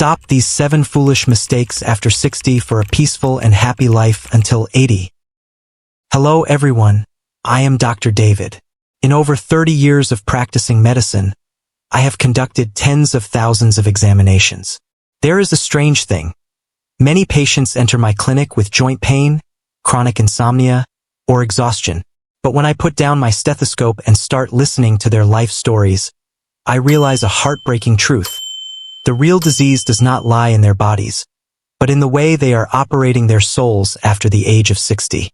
Stop these 7 foolish mistakes after 60 for a peaceful and happy life until 80. Hello everyone, I am Dr. David. In over 30 years of practicing medicine, I have conducted tens of thousands of examinations. There is a strange thing. Many patients enter my clinic with joint pain, chronic insomnia, or exhaustion. But when I put down my stethoscope and start listening to their life stories, I realize a heartbreaking truth. The real disease does not lie in their bodies, but in the way they are operating their souls after the age of 60.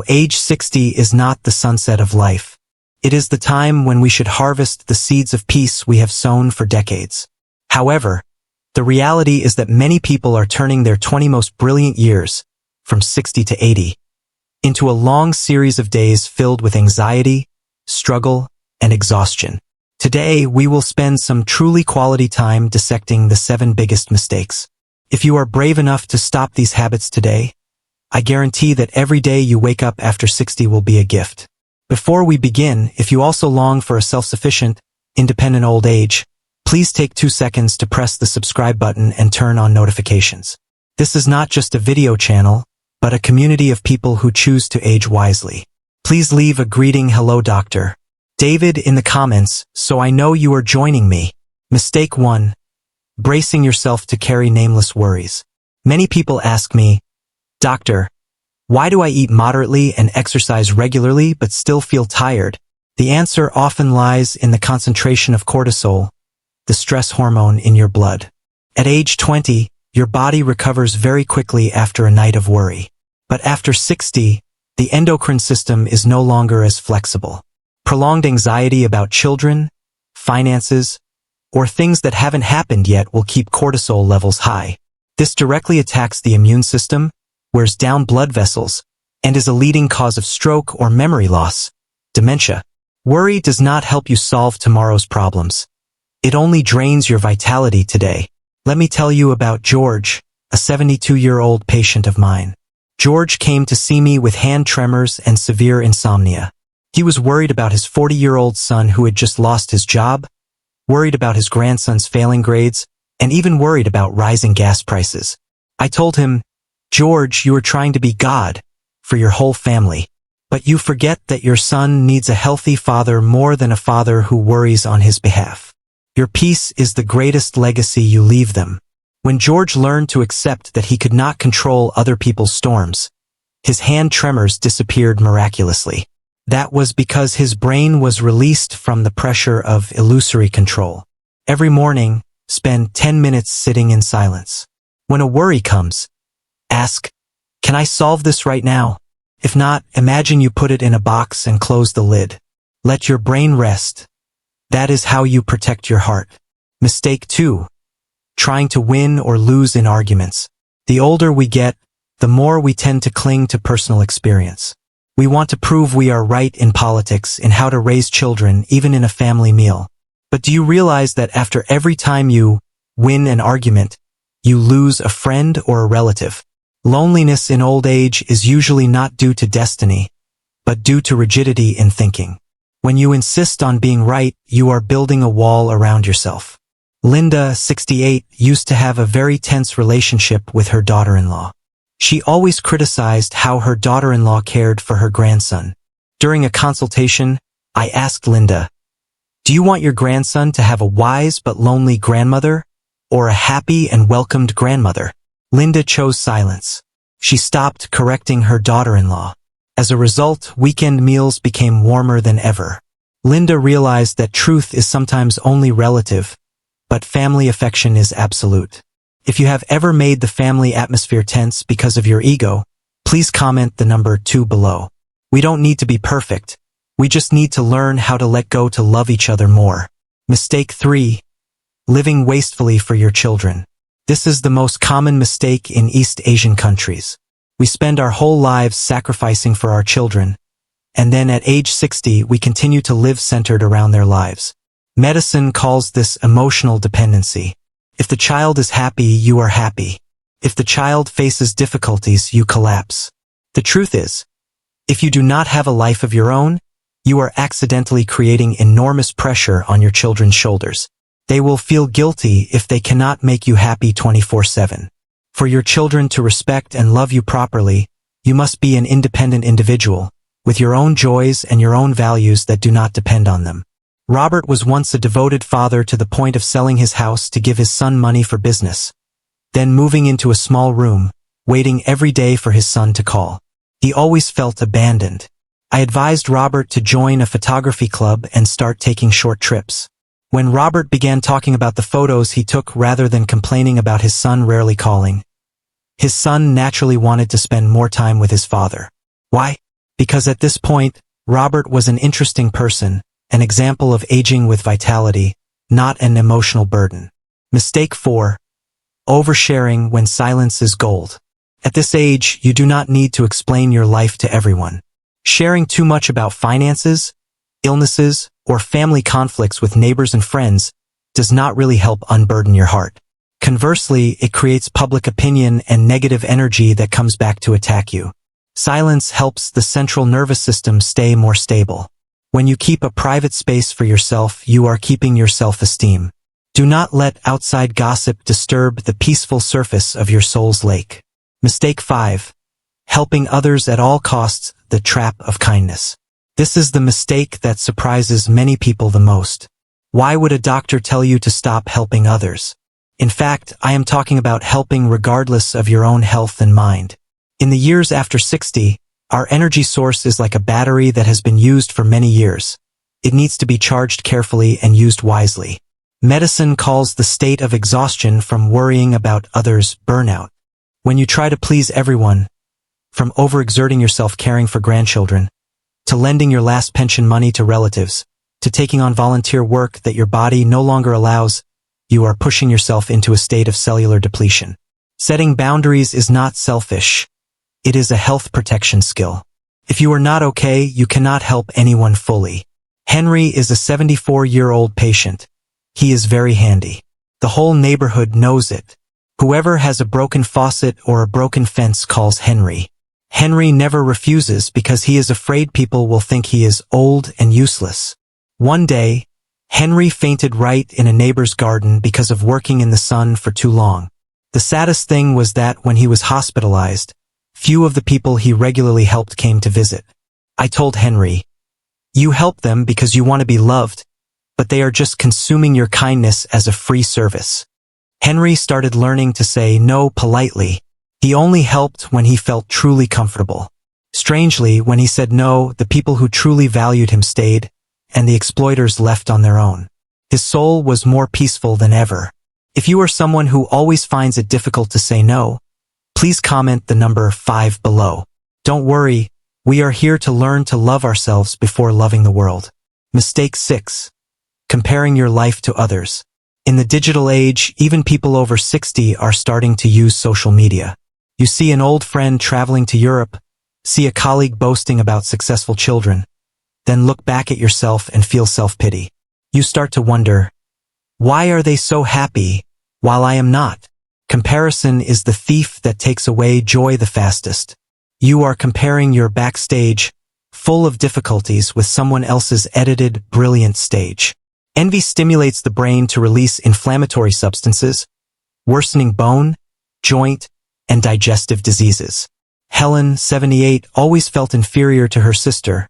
Age 60 is not the sunset of life. It is the time when we should harvest the seeds of peace we have sown for decades. However, the reality is that many people are turning their 20 most brilliant years, from 60 to 80, into a long series of days filled with anxiety, struggle, and exhaustion. Today, we will spend some truly quality time dissecting the 7 biggest mistakes. If you are brave enough to stop these habits today, I guarantee that every day you wake up after 60 will be a gift. Before we begin, if you also long for a self-sufficient, independent old age, please take 2 seconds to press the subscribe button and turn on notifications. This is not just a video channel, but a community of people who choose to age wisely. Please leave a greeting "Hello Dr. David" in the comments so I know you are joining me. Mistake 1. Bracing yourself to carry nameless worries. Many people ask me, "Doctor, why do I eat moderately and exercise regularly but still feel tired?" The answer often lies in the concentration of cortisol, the stress hormone in your blood. At age 20, your body recovers very quickly after a night of worry. But after 60, the endocrine system is no longer as flexible. Prolonged anxiety about children, finances, or things that haven't happened yet will keep cortisol levels high. This directly attacks the immune system, wears down blood vessels, and is a leading cause of stroke or memory loss, dementia. Worry does not help you solve tomorrow's problems. It only drains your vitality today. Let me tell you about George, a 72-year-old patient of mine. George came to see me with hand tremors and severe insomnia. He was worried about his 40-year-old son who had just lost his job, worried about his grandson's failing grades, and even worried about rising gas prices. I told him, "George, you are trying to be God for your whole family. But you forget that your son needs a healthy father more than a father who worries on his behalf. Your peace is the greatest legacy you leave them." When George learned to accept that he could not control other people's storms, his hand tremors disappeared miraculously. That was because his brain was released from the pressure of illusory control. Every morning, spend 10 minutes sitting in silence. When a worry comes, ask, "Can I solve this right now?" If not, imagine you put it in a box and close the lid. Let your brain rest. That is how you protect your heart. Mistake 2. Trying to win or lose in arguments. The older we get, the more we tend to cling to personal experience. We want to prove we are right in politics, in how to raise children, even in a family meal. But do you realize that after every time you win an argument, you lose a friend or a relative? Loneliness in old age is usually not due to destiny, but due to rigidity in thinking. When you insist on being right, you are building a wall around yourself. Linda, 68, used to have a very tense relationship with her daughter-in-law. She always criticized how her daughter-in-law cared for her grandson. During a consultation, I asked Linda, "Do you want your grandson to have a wise but lonely grandmother, or a happy and welcomed grandmother?" Linda chose silence. She stopped correcting her daughter-in-law. As a result, weekend meals became warmer than ever. Linda realized that truth is sometimes only relative, but family affection is absolute. If you have ever made the family atmosphere tense because of your ego, please comment the number 2 below. We don't need to be perfect. We just need to learn how to let go to love each other more. Mistake 3. Living wastefully for your children. This is the most common mistake in East Asian countries. We spend our whole lives sacrificing for our children, and then at age 60 we continue to live centered around their lives. Medicine calls this emotional dependency. If the child is happy, you are happy. If the child faces difficulties, you collapse. The truth is, if you do not have a life of your own, you are accidentally creating enormous pressure on your children's shoulders. They will feel guilty if they cannot make you happy 24/7. For your children to respect and love you properly, you must be an independent individual, with your own joys and your own values that do not depend on them. Robert was once a devoted father to the point of selling his house to give his son money for business, then moving into a small room, waiting every day for his son to call. He always felt abandoned. I advised Robert to join a photography club and start taking short trips. When Robert began talking about the photos he took rather than complaining about his son rarely calling, his son naturally wanted to spend more time with his father. Why? Because at this point, Robert was an interesting person, an example of aging with vitality, not an emotional burden. Mistake 4. Oversharing when silence is gold. At this age, you do not need to explain your life to everyone. Sharing too much about finances, illnesses, or family conflicts with neighbors and friends does not really help unburden your heart. Conversely, it creates public opinion and negative energy that comes back to attack you. Silence helps the central nervous system stay more stable. When you keep a private space for yourself, you are keeping your self-esteem. Do not let outside gossip disturb the peaceful surface of your soul's lake. Mistake 5. Helping others at all costs, the trap of kindness. This is the mistake that surprises many people the most. Why would a doctor tell you to stop helping others? In fact, I am talking about helping regardless of your own health and mind. In the years after 60, our energy source is like a battery that has been used for many years. It needs to be charged carefully and used wisely. Medicine calls the state of exhaustion from worrying about others burnout. When you try to please everyone, from overexerting yourself caring for grandchildren, to lending your last pension money to relatives, to taking on volunteer work that your body no longer allows, you are pushing yourself into a state of cellular depletion. Setting boundaries is not selfish. It is a health protection skill. If you are not okay, you cannot help anyone fully. Henry is a 74-year-old patient. He is very handy. The whole neighborhood knows it. Whoever has a broken faucet or a broken fence calls Henry. Henry never refuses because he is afraid people will think he is old and useless. One day, Henry fainted right in a neighbor's garden because of working in the sun for too long. The saddest thing was that when he was hospitalized, few of the people he regularly helped came to visit. I told Henry, "You help them because you want to be loved, but they are just consuming your kindness as a free service." Henry started learning to say no politely. He only helped when he felt truly comfortable. Strangely, when he said no, the people who truly valued him stayed, and the exploiters left on their own. His soul was more peaceful than ever. If you are someone who always finds it difficult to say no, please comment the number 5 below. Don't worry, we are here to learn to love ourselves before loving the world. Mistake 6. Comparing your life to others. In the digital age, even people over 60 are starting to use social media. You see an old friend traveling to Europe, see a colleague boasting about successful children, then look back at yourself and feel self-pity. You start to wonder, why are they so happy while I am not? Comparison is the thief that takes away joy the fastest. You are comparing your backstage, full of difficulties, with someone else's edited, brilliant stage. Envy stimulates the brain to release inflammatory substances, worsening bone, joint, and digestive diseases. Helen, 78, always felt inferior to her sister,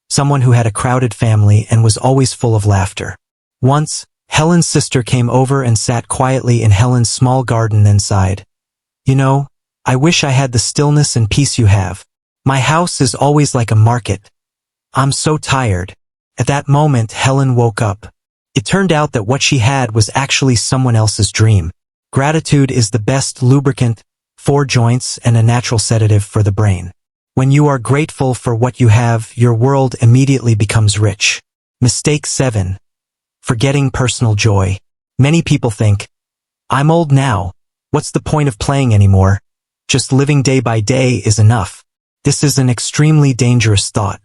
someone who had a crowded family and was always full of laughter. Once, Helen's sister came over and sat quietly in Helen's small garden, then sighed. "You know, I wish I had the stillness and peace you have. My house is always like a market. I'm so tired." At that moment, Helen woke up. It turned out that what she had was actually someone else's dream. Gratitude is the best lubricant for joints and a natural sedative for the brain. When you are grateful for what you have, your world immediately becomes rich. Mistake 7. Forgetting personal joy. Many people think, "I'm old now. What's the point of playing anymore? Just living day by day is enough." This is an extremely dangerous thought.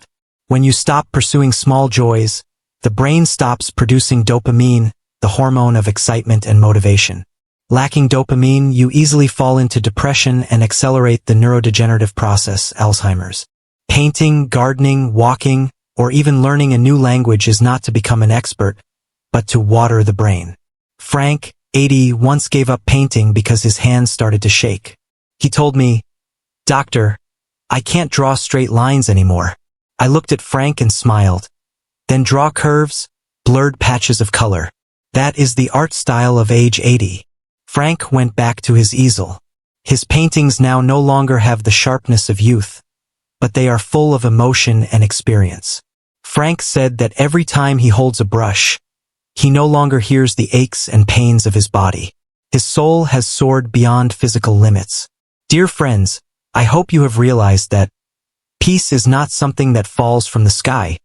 When you stop pursuing small joys, the brain stops producing dopamine, the hormone of excitement and motivation. Lacking dopamine, you easily fall into depression and accelerate the neurodegenerative process, Alzheimer's. Painting, gardening, walking, or even learning a new language is not to become an expert, but to water the brain. Frank, 80, once gave up painting because his hands started to shake. He told me, "Doctor, I can't draw straight lines anymore." I looked at Frank and smiled. "Then draw curves, blurred patches of color. That is the art style of age 80. Frank went back to his easel. His paintings now no longer have the sharpness of youth, but they are full of emotion and experience. Frank said that every time he holds a brush, he no longer hears the aches and pains of his body. His soul has soared beyond physical limits. Dear friends, I hope you have realized that peace is not something that falls from the sky.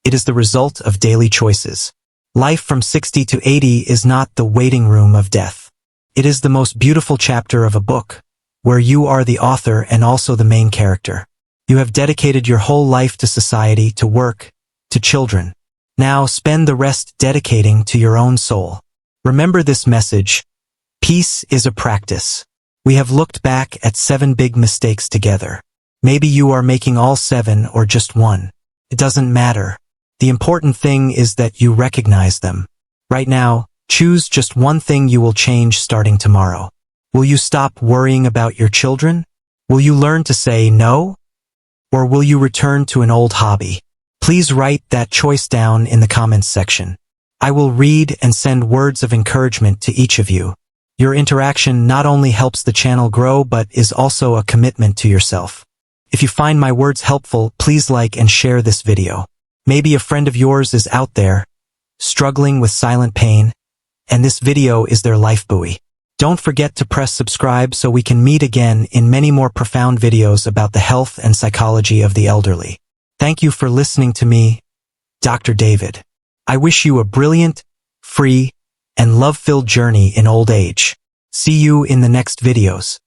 It is the result of daily choices. Life from 60 to 80 is not the waiting room of death. It is the most beautiful chapter of a book, where you are the author and also the main character. You have dedicated your whole life to society, to work, to children. Now spend the rest dedicating to your own soul. Remember this message: peace is a practice. We have looked back at 7 big mistakes together. Maybe you are making all 7 or just one. It doesn't matter. The important thing is that you recognize them. Right now, choose just one thing you will change starting tomorrow. Will you stop worrying about your children? Will you learn to say no? Or will you return to an old hobby? Please write that choice down in the comments section. I will read and send words of encouragement to each of you. Your interaction not only helps the channel grow but is also a commitment to yourself. If you find my words helpful, please like and share this video. Maybe a friend of yours is out there, struggling with silent pain, and this video is their life buoy. Don't forget to press subscribe so we can meet again in many more profound videos about the health and psychology of the elderly. Thank you for listening to me, Dr. David. I wish you a brilliant, free, and love-filled journey in old age. See you in the next videos.